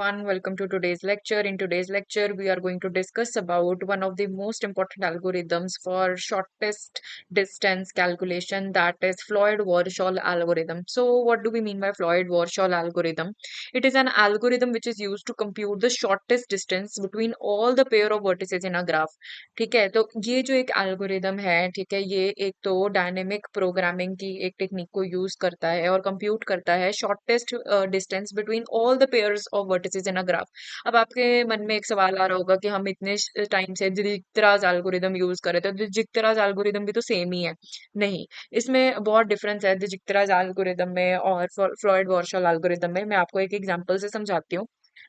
Welcome to today's lecture. In today's lecture, we are going to discuss about one of the most important algorithms for shortest distance calculation, that is Floyd-Warshall algorithm. So, what do we mean by Floyd-Warshall algorithm? It is an algorithm which is used to compute the shortest distance between all the pair of vertices in a graph. ठीक है, तो ये जो एक algorithm है, ठीक है, ये एक तो डायनेमिक प्रोग्रामिंग की एक टेक्निक को यूज करता है और कंप्यूट करता है shortest distance between all the pairs of vertices in a graph. अब आपके मन में एक सवाल आ रहा होगा कि हम इतने टाइम से डिजिक्तराज एल्गोरिदम यूज कर रहे थे, तो डिजिक्तराज एल्गोरिदम भी तो सेम ही है। नहीं, इसमें बहुत डिफरेंस है डिजिक्तराज एल्गोरिदम में और फ्लॉयड वॉर्शल एल्गोरिदम में। मैं आपको एक एग्जांपल से समझाती हूँ।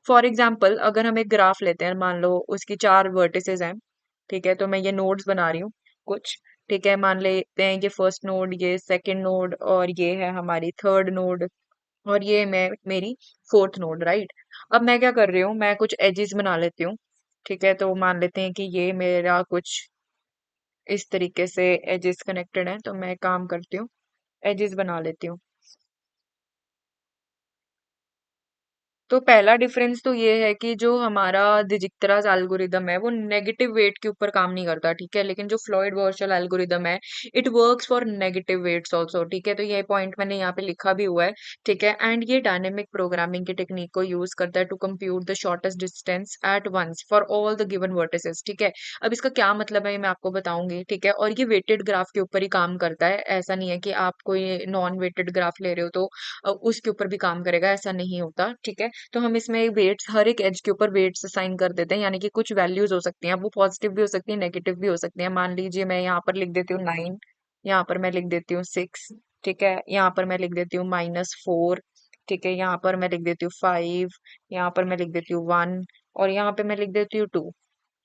फॉर एग्जाम्पल, अगर हम एक ग्राफ लेते हैं, मान लो उसकी 4 वर्टिसेस हैं, ठीक है, तो मैं ये नोड्स बना रही हूँ कुछ। ठीक है, मान लेते हैं ये फर्स्ट नोड, ये सेकंड नोड, और ये है हमारी थर्ड नोड, और ये मैं मेरी फोर्थ नोड, राइट। अब मैं क्या कर रही हूँ, मैं कुछ एजेस बना लेती हूँ। ठीक है, तो मान लेते हैं कि ये मेरा कुछ इस तरीके से एजेस कनेक्टेड है, तो मैं काम करती हूँ, एजेस बना लेती हूँ। तो पहला डिफरेंस तो ये है कि जो हमारा डिजिक्तराज एल्गोरिदम है वो नेगेटिव वेट के ऊपर काम नहीं करता, ठीक है, लेकिन जो फ्लॉयड वॉर्शल एल्गोरिदम है it works for negative weights also, ठीक है, तो ये पॉइंट मैंने यहाँ पे लिखा भी हुआ है। ठीक है, एंड ये डायनेमिक प्रोग्रामिंग की टेक्निक को यूज करता है to compute the shortest distance at once for all the given vertices. ठीक है, अब इसका क्या मतलब है ये मैं आपको बताऊंगी, ठीक है, और ये वेटेड ग्राफ के ऊपर ही काम करता है। ऐसा नहीं है कि आप कोई नॉन वेटेड ग्राफ ले रहे हो तो उसके ऊपर भी काम करेगा, ऐसा नहीं होता। ठीक है, तो हम इसमें वेट्स, हर एक एज के ऊपर वेट्स असाइन कर देते हैं, यानी कि कुछ वैल्यूज हो सकती हैं, अब वो पॉजिटिव भी हो सकती है, नेगेटिव भी हो सकती है। मान लीजिए मैं यहाँ पर लिख देती हूँ 9, यहाँ पर मैं लिख देती हूँ 6, ठीक है, यहाँ पर मैं लिख देती हूँ -4, ठीक है, यहाँ पर मैं लिख देती हूँ 5, यहाँ पर मैं लिख देती हूँ 1, और यहाँ पे मैं लिख देती हूँ 2।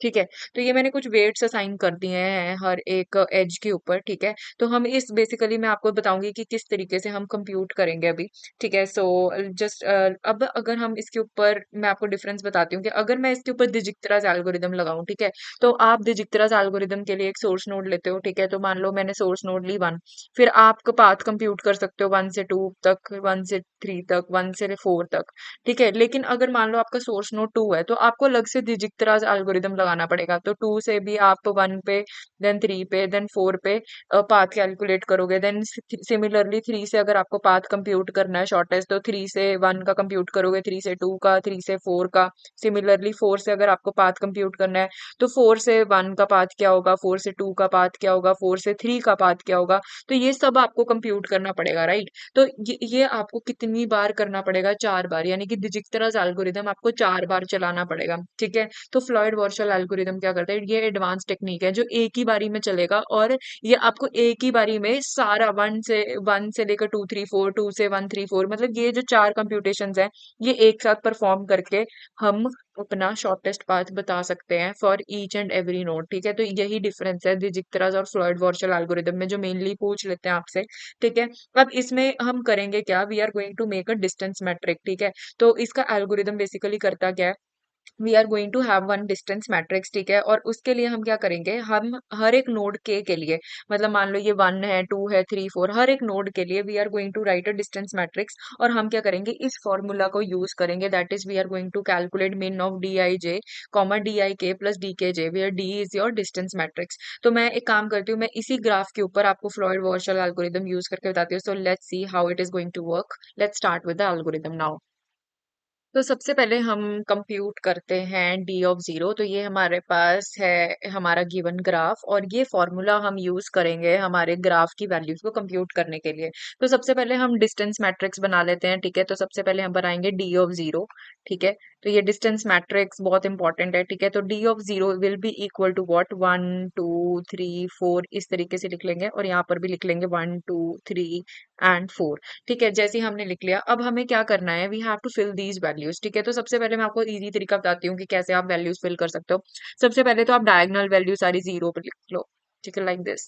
ठीक है, तो ये मैंने कुछ वेट्स असाइन कर दिए हैं हर एक एज के ऊपर। ठीक है, तो हम इस बेसिकली मैं आपको बताऊंगी कि किस तरीके से हम कंप्यूट करेंगे अभी। ठीक है, सो जस्ट अब अगर हम इसके ऊपर, मैं आपको डिफरेंस बताती हूँ कि अगर मैं इसके ऊपर डिजिक्तराज एल्गोरिदम लगाऊं, ठीक है, तो आप डिजिक्तराज एल्गोरिदम के लिए एक सोर्स नोड लेते हो। ठीक है, तो मान लो मैंने सोर्स नोड ली 1, फिर आप पाथ कंप्यूट कर सकते हो 1 से 2 तक, 1 से 3 तक, 1 से 4 तक। ठीक है, लेकिन अगर मान लो आपका सोर्स नोड 2 है, तो आपको अलग से डिजिक्तराज एल्गोरिदम लगाना पड़ेगा। तो 2 से भी आप 1 पे, देन 3 पे, देन 4 पे पाथ कैलकुलेट करोगे। देन सिमिलरली 3 से अगर आपको पाथ कंप्यूट करना है शॉर्टेस्ट, तो 3 से 1 का कंप्यूट करोगे, 3 से 2 का, 3 से 4 का। सिमिलरली 4 से अगर आपको पाथ कंप्यूट करना है, तो 4 से 1 का पाथ क्या होगा, 4 से 2 का पाथ क्या होगा, 4 से 3 का पाथ क्या होगा। तो ये सब आपको कंप्यूट करना पड़ेगा, राइट। तो ये आपको कितनी बार करना पड़ेगा, 4 बार, यानी कि डिजिक्तराज एल्गोरिदम आपको 4 बार चलाना पड़ेगा। ठीक है, तो फ्लॉयड वॉर्शल एल्गोरिदम क्या करता है, ये एडवांस टेक्निक है जो एक ही बारी में चलेगा, और ये आपको एक ही बारी में सारा 1 से लेकर 2 3 4, 2 से 1 3 4, मतलब ये जो 4 कंप्यूटेशंस हैं ये एक साथ परफॉर्म करके हम अपना शॉर्टेस्ट पाथ बता सकते हैं for each and every node. ठीक है, तो यही डिफरेंस है डिजिक्तराज और फ्लॉयड वॉर्शल एल्गोरिदम में, जो मेनली पूछ लेते हैं आपसे। ठीक है, अब इसमें हम करेंगे क्या, we are going to make a distance matrix. ठीक है, तो इसका एल्गोरिदम बेसिकली करता क्या है, we are going to have one distance matrix. ठीक है, और उसके लिए हम क्या करेंगे, हम हर एक नोड के लिए, मतलब मान लो ये 1 है, 2 है, 3 4, हर एक नोड के लिए we are going to write a distance matrix. और हम क्या करेंगे, इस फॉर्मूला को यूज करेंगे, that is we are going to calculate mean of D I J comma D I K plus D K J, where D is your distance matrix. तो मैं एक काम करती हूँ, मैं इसी ग्राफ के ऊपर आपको फ्लॉयड वॉर्शल एल्गोरिदम यूज करके बताती हूँ। So let's see how it is going to work. Let's start with the algorithm now. तो सबसे पहले हम कंप्यूट करते हैं डी ऑफ जीरो। तो ये हमारे पास है हमारा गिवन ग्राफ, और ये फॉर्मूला हम यूज करेंगे हमारे ग्राफ की वैल्यूज को कंप्यूट करने के लिए। तो सबसे पहले हम डिस्टेंस मैट्रिक्स बना लेते हैं। ठीक है, तो सबसे पहले हम बनाएंगे डी ऑफ जीरो। ठीक है, तो ये डिस्टेंस मैट्रिक्स बहुत इंपॉर्टेंट है। ठीक है, तो D of zero will be equal to what, 1 2 3 4, इस तरीके से लिख लेंगे, और यहाँ पर भी लिख लेंगे 1 2 3 एंड 4। ठीक है, जैसे ही हमने लिख लिया, अब हमें क्या करना है, we have to fill these values. ठीक है, तो सबसे पहले मैं आपको इजी तरीका बताती हूँ कि कैसे आप वैल्यूज फिल कर सकते हो। सबसे पहले तो आप डायगोनल वैल्यू सारी जीरो पर लिख लो। ठीक है, लाइक दिस।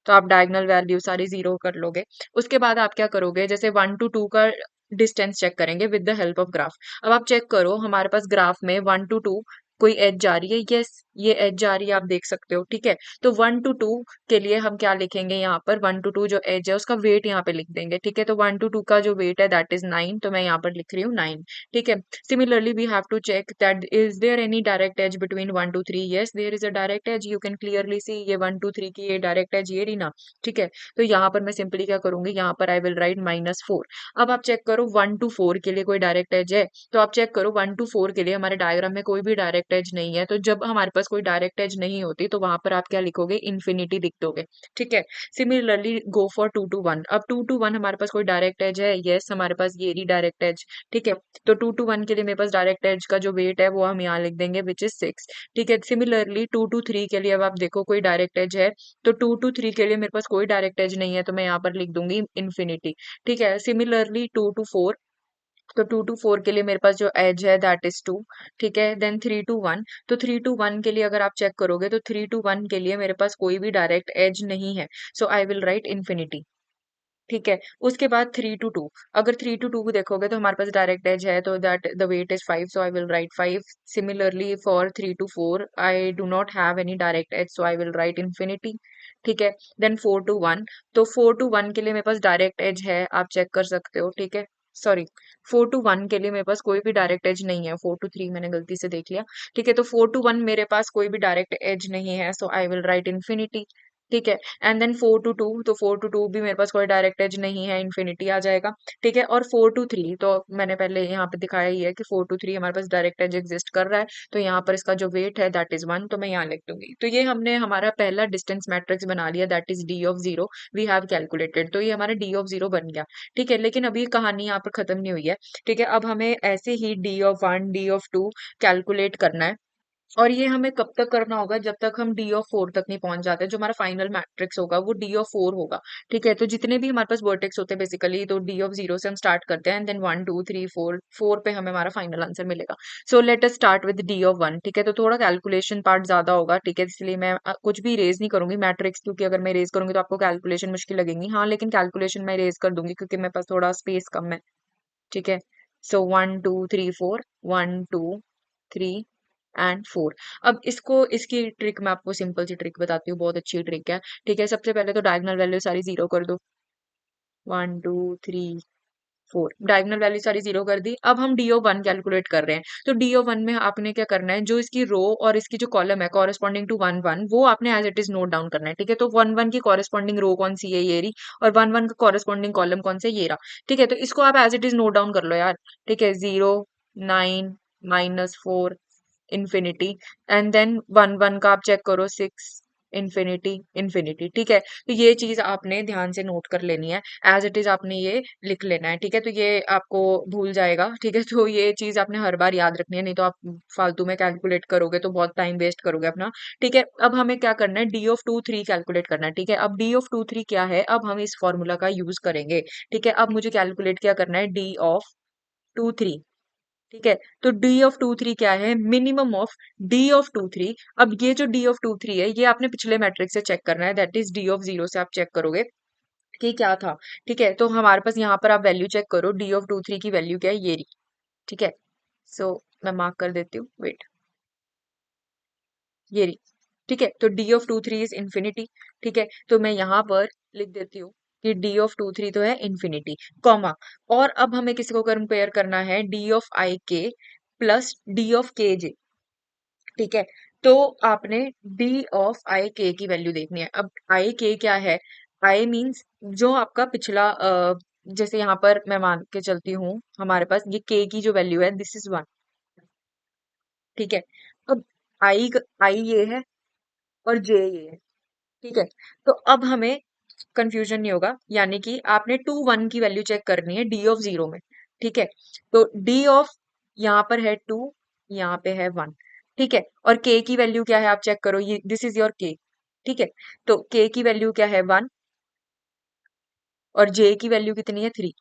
तो आप डायगोनल वैल्यू सारी जीरो कर लोगे। उसके बाद आप क्या करोगे, जैसे 1 to 2 का डिस्टेंस चेक करेंगे with the help of graph. अब आप चेक करो, हमारे पास ग्राफ में 1 to 2 कोई एज जा रही है, यस ये एज जा रही है, आप देख सकते हो, ठीक है। तो 1 to 2 के लिए हम क्या लिखेंगे, यहाँ पर 1 to 2 जो एज है उसका वेट यहाँ पे लिख देंगे, ठीक है। तो 1 to 2 का जो वेट है दैट इज 9, तो मैं यहाँ पर लिख रही हूँ 9, ठीक है। Similarly we have to check that is there any direct edge between 1 to 3, yes there is a direct edge, you can clearly see ये 1 to 3 की ये डायरेक्ट एज ये रही ना, ठीक है। तो यहाँ पर मैं सिंपली क्या करूंगी, यहाँ पर आई विल राइट -4। अब आप चेक करो 1 to 4 के लिए कोई डायरेक्ट एज है, तो आप चेक करो 1 to 4 के लिए हमारे डायग्राम में कोई भी डायरेक्ट एज नहीं है, तो जब हमारे पास कोई डायरेक्ट एज नहीं होती तो वहां पर आप क्या लिखोगे, इन्फिनिटी लिख दोगे, ठीक है। सिमिलरली गो फॉर 2 to 1, अब 2 to 1 हमारे पास कोई डायरेक्ट एज है, यस हमारे पास ये रही डायरेक्ट एज, ठीक है। तो 2 to 1 के लिए मेरे पास डायरेक्ट एज का जो वेट है वो हम यहाँ लिख देंगे विच इज 6, ठीक है। सिमिलरली 2 to 3 के लिए अब आप देखो कोई डायरेक्ट एज है, तो 2 to 3 के लिए मेरे पास कोई डायरेक्ट एज नहीं है, तो मैं यहाँ पर लिख दूंगी इन्फिनिटी, ठीक है। सिमिलरली 2 to 4, तो 2 to 4 के लिए मेरे पास जो एज है दैट इज 2, ठीक है। देन 3 to 1, तो 3 to 1 के लिए अगर आप चेक करोगे तो 3 to 1 के लिए मेरे पास कोई भी डायरेक्ट एज नहीं है, सो आई विल राइट इन्फिनिटी, ठीक है। उसके बाद 3 to 2, अगर 3 to 2 को देखोगे तो हमारे पास डायरेक्ट एज है, तो that the weight is 5, so I will write 5। Similarly for 3 to 4 I do not have any direct edge, so I will write infinity, ठीक है। देन 4 to 1, तो 4 to 1 के लिए मेरे पास डायरेक्ट एज है, आप चेक कर सकते हो, ठीक है। सॉरी, 4 to 1 के लिए मेरे पास कोई भी डायरेक्ट एज नहीं है, 4 to 3 मैंने गलती से देख लिया, ठीक है। तो 4 to 1 मेरे पास कोई भी डायरेक्ट एज नहीं है, सो आई विल राइट इन्फिनिटी, ठीक है। एंड देन 4 to 2, तो 4 to 2 भी मेरे पास कोई डायरेक्ट एज नहीं है, इन्फिनिटी आ जाएगा, ठीक है। और 4 to 3, तो मैंने पहले यहाँ पे दिखाया ही है कि 4 to 3 हमारे पास डायरेक्ट एज एग्जिस्ट कर रहा है, तो यहाँ पर इसका जो वेट है दैट इज 1, तो मैं यहाँ लिख दूंगी। तो ये हमने हमारा पहला डिस्टेंस मैट्रिक्स बना लिया, that is D(0) we have calculated, तो ये हमारा D(0) बन गया, ठीक है। लेकिन अभी कहानी यहाँ पर खत्म नहीं हुई है, ठीक है। अब हमें ऐसे ही D(1), D(2) कैलकुलेट करना है, और ये हमें कब तक करना होगा, जब तक हम D(4) तक नहीं पहुंच जाते, जो हमारा फाइनल मैट्रिक्स होगा वो D(4) होगा, ठीक है। तो जितने भी हमारे पास वर्टेक्स होते हैं बेसिकली, तो D(0) से हम स्टार्ट करते हैं, देन 1 2 3 4, 4 पे हमें हमारा फाइनल आंसर मिलेगा। So let us start with D(1), ठीक है। तो थोड़ा कैलकुलेशन पार्ट ज्यादा होगा, ठीक है, इसलिए मैं कुछ भी रेज नहीं करूंगी मैट्रिक्स, क्योंकि अगर मैं रेज करूंगी तो आपको कैलकुलेशन मुश्किल लगेंगी, हाँ लेकिन कैलकुलेशन मैं रेज कर दूंगी क्योंकि मेरे पास थोड़ा स्पेस कम है, ठीक है। सो 1 2 3 4, 1 2 3 एंड 4। अब इसको, इसकी ट्रिक मैं आपको सिंपल सी ट्रिक बताती हूँ, बहुत अच्छी ट्रिक है, ठीक है। सबसे पहले तो डायगोनल वैल्यू सारी जीरो कर दो, 1 2 3 4, डायगोनल वैल्यू सारी जीरो कर दी। अब हम D(1) कैलकुलेट कर रहे हैं, तो D(1) में आपने क्या करना है, जो इसकी रो और इसकी जो कॉलम है कॉरेस्पॉन्डिंग टू 1 1, वो आपने as it is note down करना है, ठीक है। तो 1 1 की कॉरेस्पॉन्डिंग रो कौन सी है, ये रही, और 1 1 का कॉरेस्पॉन्डिंग कॉलम कौन सा है, ये रहा, ठीक है। तो इसको आप as it is note down कर लो यार, ठीक है। 0 9 -4 इन्फिनिटी, एंड देन 1 1 का आप चेक करो 6 इन्फिनिटी इन्फिनिटी, ठीक है। तो ये चीज आपने ध्यान से नोट कर लेनी है, एज इट इज आपने ये लिख लेना है, ठीक है। तो ये आपको भूल जाएगा, ठीक है। तो ये चीज आपने हर बार याद रखनी है, नहीं तो आप फालतू में कैलकुलेट करोगे तो बहुत टाइम वेस्ट करोगे अपना, ठीक है। अब हमें क्या करना है, D(2) 3 कैलकुलेट करना है, ठीक है। अब D(2) 3 क्या है, अब हम इस फॉर्मूला का यूज करेंगे, ठीक है। अब मुझे कैलकुलेट क्या करना है, D(2) 3, ठीक है। तो D(2) 3 क्या है, मिनिमम ऑफ D(2) 3। अब ये जो D(2) 3 है, ये आपने पिछले मैट्रिक्स से चेक करना है, दैट इज D(0) से आप चेक करोगे कि क्या था, ठीक है। तो हमारे पास यहाँ पर आप वैल्यू चेक करो, D(2) 3 की वैल्यू क्या है, ये रही, ठीक है। सो मैं मार्क कर देती हूँ, वेट, ये रही, ठीक है। तो D(2) 3 इज इन्फिनिटी, ठीक है। तो मैं यहाँ पर लिख देती हूँ कि D(2) 3 तो है इन्फिनिटी, कॉमा, और अब हमें किसी को कंपेयर करना है, D(i k) प्लस D(k j), ठीक है। तो आपने D(i k) की वैल्यू देखनी है। अब I k क्या है, I मीन्स जो आपका पिछला जैसे यहाँ पर मैं मान के चलती हूँ, हमारे पास ये k की जो वैल्यू है दिस इज 1, ठीक है। अब I I ये है और J ये है, ठीक है। तो अब हमें कंफ्यूजन नहीं होगा, यानी कि आपने 2 1 की वैल्यू चेक करनी है D(0) में, ठीक है। तो D ऑफ यहाँ पर है 2, यहाँ पे है 1, ठीक है। और K की वैल्यू क्या है, आप चेक करो, ये दिस इज योर K, ठीक है। तो K की वैल्यू क्या है, 1, और J की वैल्यू कितनी है, 3,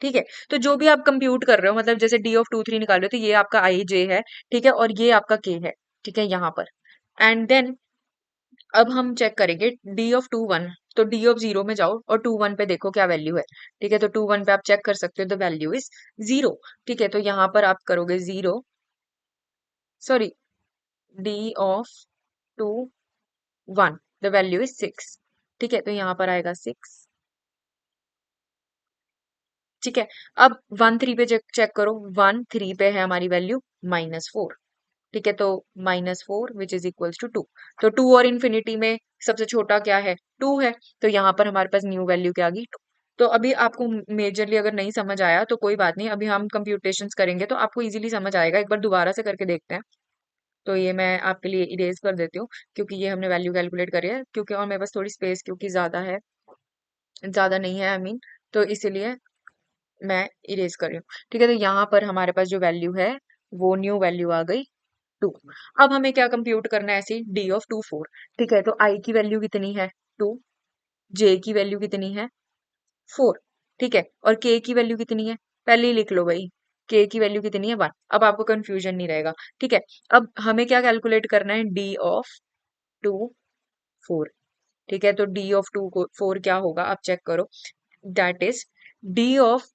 ठीक है। तो जो भी आप कंप्यूट कर रहे हो, मतलब जैसे D(2) 3 निकाल रहे हो, तो ये आपका I J है, ठीक है, और ये आपका K है, ठीक है, यहाँ पर। एंड देन अब हम चेक करेंगे D(2) 1, तो D(0) में जाओ और 2 1 पे देखो क्या वैल्यू है, ठीक है। तो 2 1 पे आप चेक कर सकते हो, द वैल्यू इज 0, ठीक है। तो यहाँ पर आप करोगे 0, sorry, d of 2 1, the value is 6। ठीक है, तो यहाँ पर आएगा 6। ठीक है, अब 1 3 पे चेक चेक करो, 1 3 पे है हमारी वैल्यू -4। ठीक है, तो -4 विच इज इक्वल्स टू 2। तो 2 और इन्फिनिटी में सबसे छोटा क्या है, 2 है। तो यहाँ पर हमारे पास न्यू वैल्यू क्या आ गई, 2। तो अभी आपको मेजरली अगर नहीं समझ आया तो कोई बात नहीं, अभी हम कंप्यूटेशंस करेंगे तो आपको इजीली समझ आएगा। एक बार दोबारा से करके देखते हैं। तो ये मैं आपके लिए इरेज कर देती हूँ, क्योंकि ये हमने वैल्यू कैलकुलेट करी है, क्योंकि और मेरे पास थोड़ी स्पेस क्योंकि ज्यादा है, ज्यादा नहीं है आई मीन, तो इसीलिए मैं इरेज कर रही हूँ। ठीक है, तो यहाँ पर हमारे पास जो वैल्यू है वो न्यू वैल्यू आ गई 2। अब हमें क्या कंप्यूट करना है, ऐसी d ऑफ 2 4। ठीक है, तो i की वैल्यू कितनी है, 2। j की वैल्यू कितनी है, 4। ठीक है, और k की वैल्यू कितनी है, पहले ही लिख लो भाई, k की वैल्यू कितनी है, 1। अब आपको कंफ्यूजन नहीं रहेगा। ठीक है, अब हमें क्या कैलकुलेट करना है, d ऑफ 2 4। ठीक है, तो d ऑफ 2 4 क्या होगा, आप चेक करो। दैट इज d ऑफ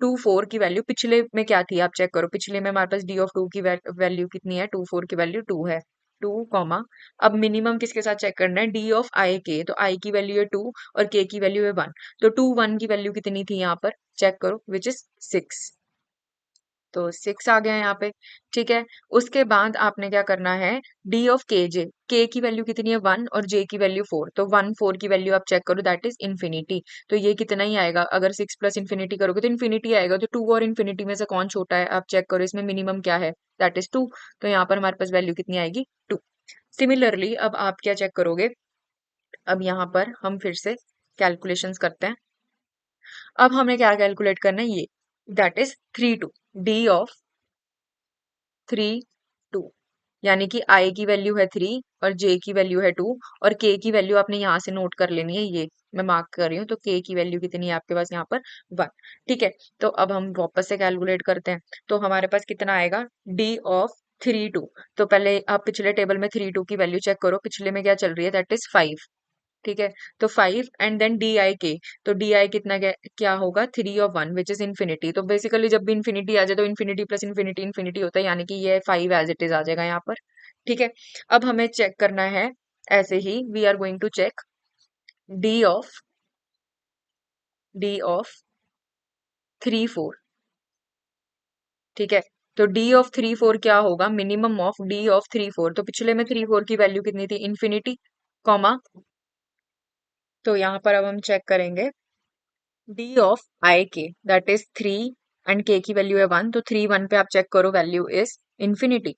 2 4 की वैल्यू पिछले में क्या थी, आप चेक करो। पिछले में हमारे पास d ऑफ 2 की वैल्यू कितनी है, 2 4 की वैल्यू 2 है, 2 कॉमा। अब मिनिमम किसके साथ चेक करना है, d ऑफ i k। तो i की वैल्यू है 2 और k की वैल्यू है 1। तो 2 1 की वैल्यू कितनी थी यहाँ पर, चेक करो, विच इज 6। तो 6 आ गया यहाँ पे। ठीक है, उसके बाद आपने क्या करना है, डी ऑफ के जे, के की वैल्यू कितनी है, 1 और जे की वैल्यू 4। तो 1 4 की वैल्यू आप चेक करो, दैट इज इन्फिनिटी। तो ये कितना ही आएगा, अगर 6 प्लस इन्फिनिटी करोगे तो इन्फिनिटी आएगा। तो 2 और इन्फिनिटी में से कौन छोटा है, आप चेक करो, इसमें मिनिमम क्या है, दैट इज 2। तो यहाँ पर हमारे पास वैल्यू कितनी आएगी, 2। सिमिलरली अब आप क्या चेक करोगे, अब यहाँ पर हम फिर से कैलकुलेशंस करते हैं। अब हमें क्या कैलकुलेट करना है, ये दैट इज 3 2, डी ऑफ 3 2, यानी कि i की वैल्यू है 3 और j की वैल्यू है 2 और k की वैल्यू आपने यहाँ से नोट कर लेनी है, ये मैं मार्क कर रही हूँ। तो k की वैल्यू कितनी है आपके पास यहाँ पर, 1। ठीक है, तो अब हम वापस से कैलकुलेट करते हैं। तो हमारे पास कितना आएगा, d ऑफ 3 2। तो पहले आप पिछले टेबल में 3 2 की वैल्यू चेक करो, पिछले में क्या चल रही है, दैट इज 5। ठीक है, तो 5 एंड देन डी आई के। तो डी आई कितना क्या होगा, 3 और 1 विच इज इन्फिनिटी। तो बेसिकली जब भी इन्फिनिटी आ जाए तो इन्फिनिटी प्लस इन्फिनिटी इन्फिनिटी होता है, यानी कि ये 5 एज इट इज आ जाएगा यहाँ पर। ठीक है, अब हमें चेक करना है, ऐसे ही we are going to check D of 3 4। ठीक है, तो डी ऑफ 3 4 क्या होगा, मिनिमम ऑफ डी ऑफ 3 4। तो पिछले में 3 4 की वैल्यू कितनी थी, इन्फिनिटी, कॉमा। तो यहाँ पर अब हम चेक करेंगे d of i k, that is 3 and k की वैल्यू है 1। तो 3 1 पे आप चेक करो, वैल्यू इज इन्फिनिटी।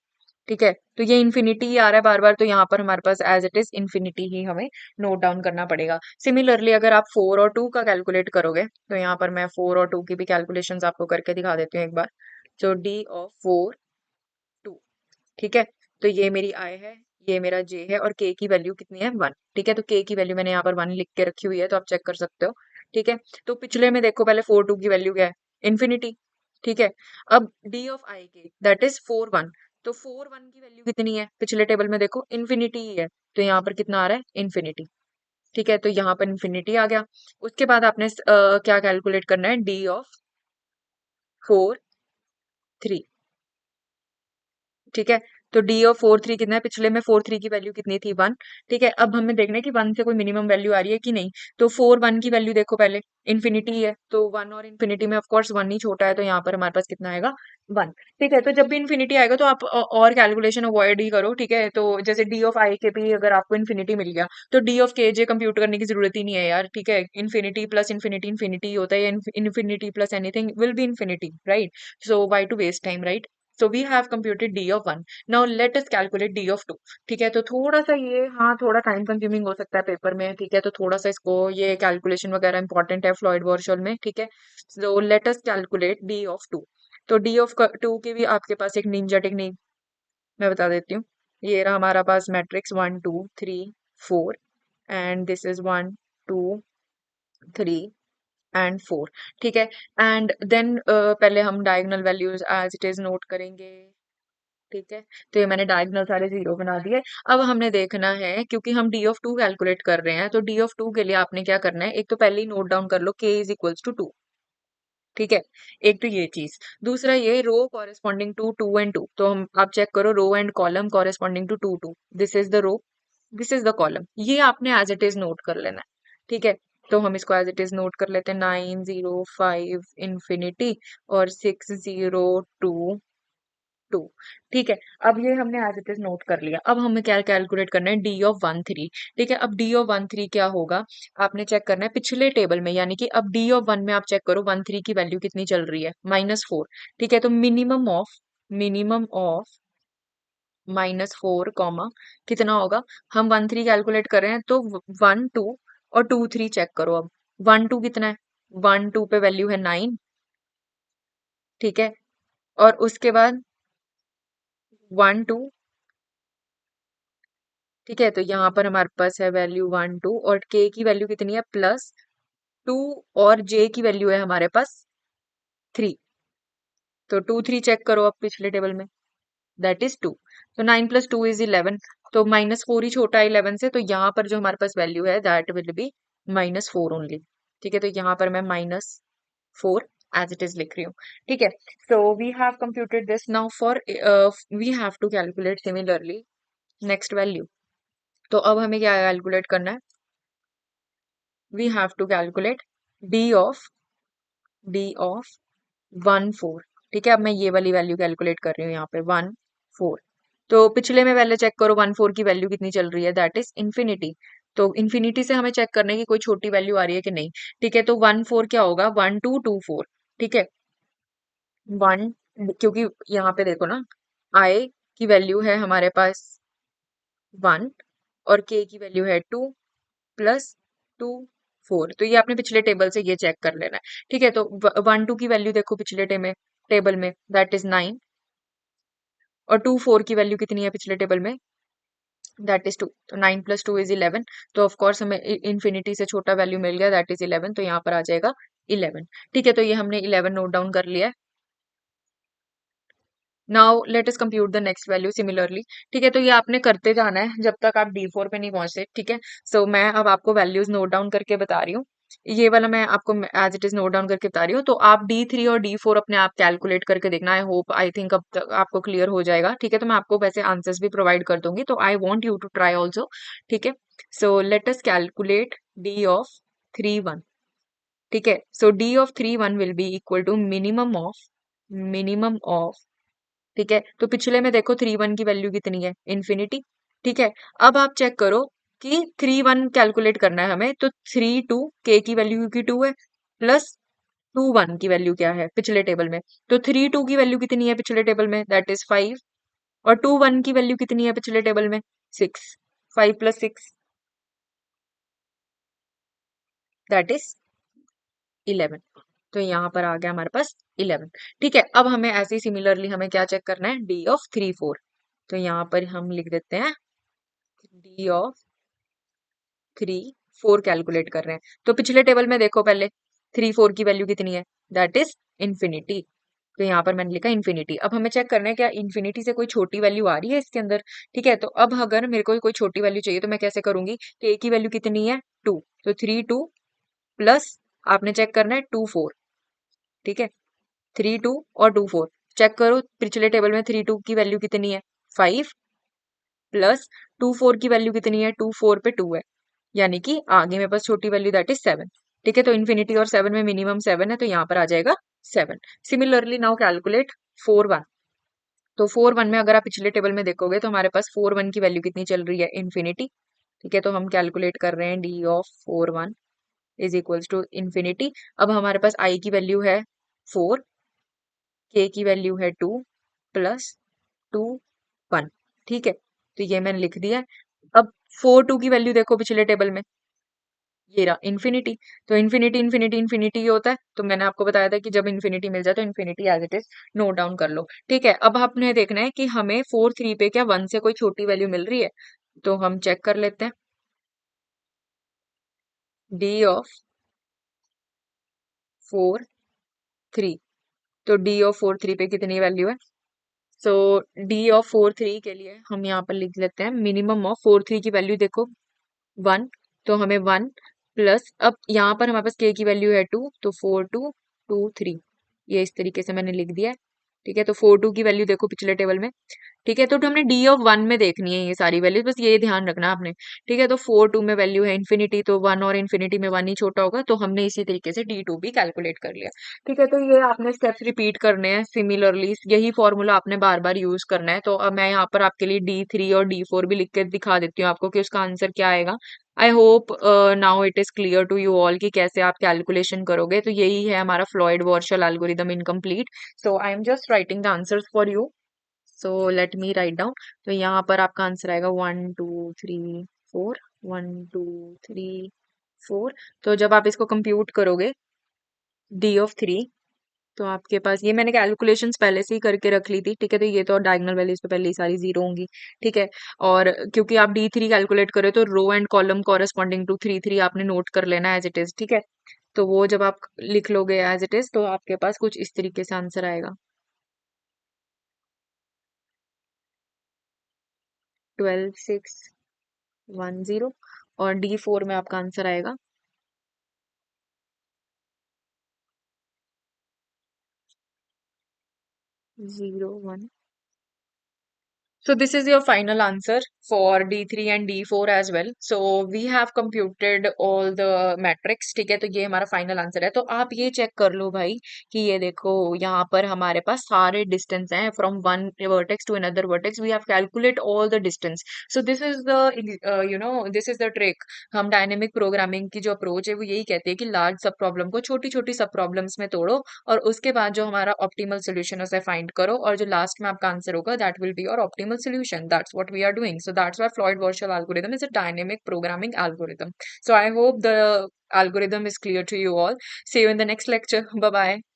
ठीक है, तो ये इन्फिनिटी ही आ रहा है बार बार, तो यहाँ पर हमारे पास एज इट इज इन्फिनिटी ही हमें नोट डाउन करना पड़ेगा। सिमिलरली अगर आप 4 और 2 का कैलकुलेट करोगे, तो यहाँ पर मैं 4 और 2 की भी कैलकुलेशन आपको करके दिखा देती हूँ एक बार। तो d ऑफ 4 2। ठीक है, तो ये मेरी आई है, ये मेरा जे है, और के की वैल्यू कितनी है, 1। ठीक है, तो के की वैल्यू मैंने यहाँ पर 1 लिख के रखी हुई है, तो आप चेक कर सकते हो। ठीक है, तो पिछले में देखो, पहले 4 2 की वैल्यू क्या है, इन्फिनिटी। ठीक है, अब डी ऑफ आई के दैट इज 4 1। तो 4 1 की वैल्यू कितनी है, पिछले टेबल में देखो इन्फिनिटी ही है, तो यहाँ पर कितना आ रहा है, इन्फिनिटी। ठीक है, तो यहाँ पर इन्फिनिटी आ गया। उसके बाद आपने क्या कैलकुलेट करना है, डी ऑफ 4 3। ठीक है, तो डी ऑफ 4 3 कितना है, पिछले में 4 3 की वैल्यू कितनी थी, 1। ठीक है, अब हमें देखना है कि 1 से कोई मिनिमम वैल्यू आ रही है कि नहीं। तो 4 1 की वैल्यू देखो, पहले इन्फिनिटी है, तो 1 और इन्फिनिटी में ऑफ कोर्स 1 ही छोटा है, तो यहाँ पर हमारे पास कितना आएगा, 1। ठीक है, तो जब भी इन्फिनिटी आएगा तो आप और कैलकुलेशन अवॉइड ही करो। ठीक है, तो जैसे डी ऑफ आई के भी अगर आपको इन्फिनिटी मिल गया, तो डी ऑफ के जे कंप्यूट करने की जरूरत ही नहीं है यार। ठीक है, इन्फिनिटी प्लस इन्फिनिटी इन्फिनिटी होता है, infinity plus anything will be infinity, right. So why to waste time, right. So we have computed d of 1. Now let us calculate d of 2. ठीक है, तो थोड़ा सा ये, हाँ, थोड़ा टाइम कंज्यूमिंग हो सकता है पेपर में। ठीक है, तो थोड़ा सा इसको, ये कैलकुलेशन वगैरह इंपॉर्टेंट है फ्लॉइड वॉर्शल में। ठीक है, so let us calculate d of 2। तो d ऑफ 2 की भी आपके पास एक निंजा टेक्निक मैं बता देती हूँ। ये रहा हमारा पास matrix 1 2 3 4 and this is 1 2 3 and 4। ठीक है, एंड देन पहले हम diagonal values as it is note करेंगे। ठीक है, तो ये मैंने डायगोनल सारे जीरो बना दिए। अब हमने देखना है, क्योंकि हम डी ऑफ 2 कैलकुलेट कर रहे हैं, तो डी ऑफ 2 के लिए आपने क्या करना है, एक तो पहले ही नोट डाउन कर लो, k इज इक्वल्स टू 2। ठीक है, एक तो ये चीज। दूसरा ये रो कॉरेस्पॉन्डिंग टू 2 and 2, तो हम आप चेक करो row and column corresponding to 2 2, this is the row, this is the column, ये आपने एज इट इज नोट कर लेना है। ठीक है, तो हम इसको एज इट इज नोट कर लेते हैं, 9 0 5 इंफिनिटी और 6 0 2 2। ठीक है, अब ये हमने एज इट इज नोट कर लिया। अब हमें क्या कैलकुलेट करना है, D(1 3). ठीक है, अब D(1 3) क्या होगा, आपने चेक करना है पिछले टेबल में, यानी कि अब D(1) में आप चेक करो 1 3 की वैल्यू कितनी चल रही है, -4। ठीक है, तो मिनिमम ऑफ -4 कॉमा कितना होगा, हम 1 3 कैलकुलेट कर रहे हैं तो 1 2 और 2 3 चेक करो। अब 1 2 कितना है, 1 2 पे वैल्यू है 9। ठीक है, और उसके बाद 1 2। ठीक है, तो यहाँ पर हमारे पास है वैल्यू 1 2 और के की वैल्यू कितनी है +2 और जे की वैल्यू है हमारे पास 3। तो 2 3 चेक करो अब पिछले टेबल में, दैट इज 2। तो 9 + 2 = 11, तो -4 ही छोटा है 11 से, तो यहाँ पर जो हमारे पास वैल्यू है दैट विल बी -4 ओनली। ठीक है, तो यहाँ पर मैं -4 एज इट इज लिख रही हूँ। ठीक है, so we have computed this, now for we have to calculate similarly next value. तो अब हमें क्या कैलकुलेट करना है, we have to calculate D of 1 4। ठीक है, अब मैं ये वाली वैल्यू कैलकुलेट कर रही हूँ यहाँ पे 1 4। तो पिछले में पहले चेक करो 1 4 की वैल्यू कितनी चल रही है, दैट इज इन्फिनिटी। तो इन्फिनिटी से हमें चेक करना है कि कोई छोटी वैल्यू आ रही है कि नहीं। ठीक है, तो 1 4 क्या होगा, 1 2 2 4। ठीक है, 1, क्योंकि यहाँ पे देखो ना, आई की वैल्यू है हमारे पास 1 और के की वैल्यू है 2 +2 4। तो ये आपने पिछले टेबल से ये चेक कर लेना है। ठीक है, तो 1 2 की वैल्यू देखो पिछले टेबल में दैट इज 9 और 2 4 की वैल्यू कितनी है पिछले टेबल में, दैट इज 2। तो 9 + 2 = 11। तो ऑफ कोर्स हमें इन्फिनिटी से छोटा वैल्यू मिल गया, दैट इज 11, तो यहाँ पर आ जाएगा 11। ठीक है, तो ये हमने 11 नोट डाउन कर लिया है। Now let us compute the next value similarly. ठीक है, तो ये आपने करते जाना है जब तक आप D4 पे नहीं पहुंचते। ठीक है, सो मैं अब आपको वैल्यूज नोट डाउन करके बता रही हूँ, ये वाला मैं आपको as it is note down करके बता रही हूँ, तो आप D3 और D4 अपने आप कैलकुलेट करके देखना। आई होप आई थिंक अब तक आपको क्लियर हो जाएगा। ठीक है, तो मैं आपको वैसे आंसर्स भी प्रोवाइड कर दूंगी, तो I want you to try also. ठीक है, so let us calculate D(3 1). ठीक है, so D(3 1) will be equal to minimum of. ठीक है, तो पिछले में देखो 3 1 की वैल्यू कितनी है, इन्फिनिटी। ठीक है, अब आप चेक करो कि 3 1 कैलकुलेट करना है हमें, तो 3 2 के की वैल्यू क्योंकि 2 है, +2 1 की वैल्यू क्या है पिछले टेबल में, तो 3 2 की वैल्यू कितनी है पिछले टेबल में, दैट इज 5। और 2 1 की वैल्यू कितनी है पिछले टेबल में, 6। 5 + 6 दैट इज 11। तो यहाँ पर आ गया हमारे पास 11। ठीक है, अब हमें ऐसे ही सिमिलरली हमें क्या चेक करना है, D(3 4). तो यहाँ पर हम लिख देते हैं D(3 4) कैलकुलेट कर रहे हैं। तो पिछले टेबल में देखो पहले 3 4 की वैल्यू कितनी है, दैट इज इन्फिनिटी। तो यहाँ पर मैंने लिखा इन्फिनिटी। अब हमें चेक करना है क्या इन्फिनिटी से कोई छोटी वैल्यू आ रही है इसके अंदर। ठीक है, तो अब अगर मेरे को कोई छोटी वैल्यू चाहिए तो मैं कैसे करूंगी, ए की वैल्यू कितनी है 2, तो 3 2 प्लस आपने चेक करना है 2 4। ठीक है, 3 2 और 2 4 चेक करो पिछले टेबल में 3 2 की वैल्यू कितनी है 5 प्लस 2 4 की वैल्यू कितनी है 2 4 पे 2 है, यानी कि आगे मेरे पास छोटी वैल्यू दैट इज 7। ठीक है, तो इन्फिनिटी और 7 में मिनिमम 7 है, तो यहाँ पर आ जाएगा 7। Similarly now calculate 4 1। तो 4 1 में अगर आप पिछले टेबल में देखोगे तो हमारे पास 4 1 की वैल्यू कितनी चल रही है, इन्फिनिटी। ठीक है, तो हम कैलकुलेट कर रहे हैं D(4 1) is equals to infinity. अब हमारे पास आई की वैल्यू है 4, के की वैल्यू है 2 +2 1। ठीक है, तो ये मैंने लिख दिया है। अब 4 2 की वैल्यू देखो पिछले टेबल में, ये रहा इन्फिनिटी। तो इन्फिनिटी इन्फिनिटी इन्फिनिटी ही होता है, तो मैंने आपको बताया था कि जब इन्फिनिटी मिल जाए तो infinity as it is note down कर लो। ठीक है, अब आपने देखना है कि हमें 4 3 पे क्या 1 से कोई छोटी वैल्यू मिल रही है, तो हम चेक कर लेते हैं D(4 3). तो D(4 3) पे कितनी वैल्यू है, सो D(4 3) के लिए हम यहाँ पर लिख लेते हैं मिनिमम ऑफ 4 3 की वैल्यू देखो 1, तो हमें 1 प्लस अब यहाँ पर हमारे पास k की वैल्यू है 2, तो 4 2 2 3, ये इस तरीके से मैंने लिख दिया है। ठीक है, तो 4 2 की वैल्यू देखो पिछले टेबल में। ठीक है, तो हमने D(1) में देखनी है ये सारी वैल्यूज, बस ये ध्यान रखना आपने। ठीक है, तो 4 2 में वैल्यू है इन्फिनिटी, तो 1 और इन्फिनिटी में 1 ही छोटा होगा, तो हमने इसी तरीके से D2 भी कैलकुलेट कर लिया। ठीक है, तो ये आपने स्टेप्स रिपीट करने हैं सिमिलरली, यही फॉर्मूला आपने बार बार यूज करना है। तो अब मैं यहाँ पर आपके लिए D3 और D4 भी लिख के दिखा देती हूँ आपको कि उसका आंसर क्या आएगा। I hope now it is clear to you all कि कैसे आप कैलकुलेशन करोगे। तो यही है हमारा Floyd Warshall algorithm incomplete. So I am just writing the answers for you. So let me write down. तो यहाँ पर आपका आंसर आएगा 1 2 3 4, 1 2 3 4। तो जब आप इसको कंप्यूट करोगे D(3), तो आपके पास, ये मैंने कैलकुलेशंस पहले से ही करके रख ली थी। ठीक है, तो ये तो डायगोनल वैल्यूज पे पहले ही सारी जीरो होंगी। ठीक है, और क्योंकि आप D3 कैलकुलेट करो तो row and column corresponding to 3 3 आपने नोट कर लेना एज इट इज। ठीक है, तो वो जब आप लिख लोगे एज इट इज, तो आपके पास कुछ इस तरीके से आंसर आएगा, 12 6 1 0। और D4 में आपका आंसर आएगा 0 1। So this is your final answer for D3 and D4 as well. So we have computed all the metrics. ठीक है, तो ये हमारा फाइनल आंसर है। तो आप ये चेक कर लो भाई कि ये देखो यहाँ पर हमारे पास सारे डिस्टेंस हैं from one vertex to another vertex. We have calculate all the distance. So this is the this is the trick. हम डायनेमिक प्रोग्रामिंग की जो अप्रोच है वो यही कहती है कि लार्ज सब प्रॉब्लम को छोटी छोटी सब प्रॉब्लम्स में तोड़ो, और उसके बाद जो हमारा ऑप्टिमल सोल्यूशन है उसे फाइंड करो, और जो लास्ट में आपका आंसर होगा that will be your optimal solution. That's what we are doing. So that's why Floyd Warshall algorithm is a dynamic programming algorithm. So I hope the algorithm is clear to you all. See you in the next lecture. Bye bye.